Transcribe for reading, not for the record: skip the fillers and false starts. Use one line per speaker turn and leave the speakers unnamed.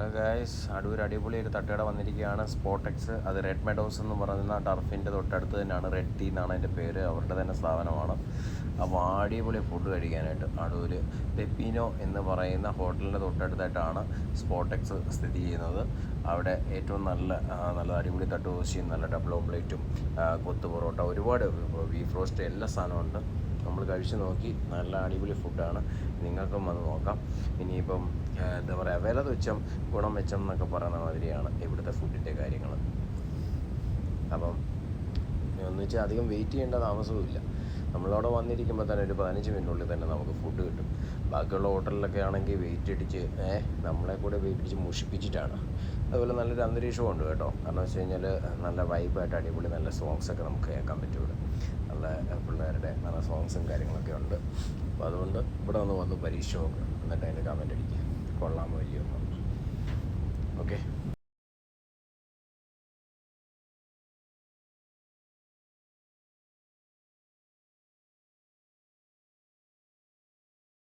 Hello guys, Adoor അടിപൊളി ഒരു തട്ടുകട വന്നിരിക്കുകയാണ്. സ്പോട്ടെക്സ്. അത് റെഡ് മെഡോസ് എന്ന് പറയുന്ന ടർഫിൻ്റെ തൊട്ടടുത്ത് തന്നെയാണ്. റെഡ് ടീ എന്നാണ് അതിൻ്റെ പേര്. അവരുടെ തന്നെ സ്ഥാപനമാണ്. അപ്പോൾ അടിപൊളി ഫുഡ് കഴിക്കാനായിട്ട് അടൂർ പെപ്പീനോ എന്ന് പറയുന്ന ഹോട്ടലിൻ്റെ തൊട്ടടുത്തായിട്ടാണ് സ്പോട്ടെക്സ് സ്ഥിതി ചെയ്യുന്നത്. അവിടെ ഏറ്റവും നല്ല അടിപൊളി തട്ടുദോശയും നല്ല ഡബിൾ ഓംപ്ലേറ്റും കൊത്തു പൊറോട്ട, ഒരുപാട് ബീഫ് റോസ്റ്റ്, എല്ലാ സാധനവും ഉണ്ട്. നമ്മൾ കഴിച്ച് നോക്കി. നല്ല അടിപൊളി ഫുഡാണ്. നിങ്ങൾക്കും വന്ന് നോക്കാം. ഇനിയിപ്പം എന്താ പറയുക, വില തുച്ഛം ഗുണം മെച്ചം എന്നൊക്കെ പറയുന്ന മാതിരിയാണ് ഇവിടുത്തെ ഫുഡിൻ്റെ കാര്യങ്ങൾ. അപ്പം എന്ന് വെച്ചാൽ അധികം വെയിറ്റ് ചെയ്യേണ്ട താമസവുമില്ല. നമ്മളവിടെ വന്നിരിക്കുമ്പോൾ തന്നെ ഒരു 15 മിനിറ്റിനുള്ളിൽ തന്നെ നമുക്ക് ഫുഡ് കിട്ടും. ബാക്കിയുള്ള ഹോട്ടലിലൊക്കെ ആണെങ്കിൽ വെയിറ്റ് അടിച്ച് നമ്മളെ കൂടെ വെയിറ്റ് അടിച്ച് മുഷിപ്പിച്ചിട്ടാണ്. അതുപോലെ നല്ലൊരു അന്തരീക്ഷവും ഉണ്ട് കേട്ടോ. കാരണം വെച്ച് കഴിഞ്ഞാൽ നല്ല വൈബായിട്ട് അടിപൊളി നല്ല സോങ്സൊക്കെ നമുക്ക് കേൾക്കാൻ പറ്റും ഇവിടെ. നല്ല പിള്ളേരുടെ നല്ല സോങ്സും കാര്യങ്ങളൊക്കെ ഉണ്ട്. അപ്പോൾ അതുകൊണ്ട് ഇവിടെ വന്ന് പരീക്ഷ നോക്കുക, എന്നിട്ട് അതിൻ്റെ കമൻ്റ് അടിക്കുക, കൊള്ളാമോ ഇല്ലയോ. ഓക്കെ.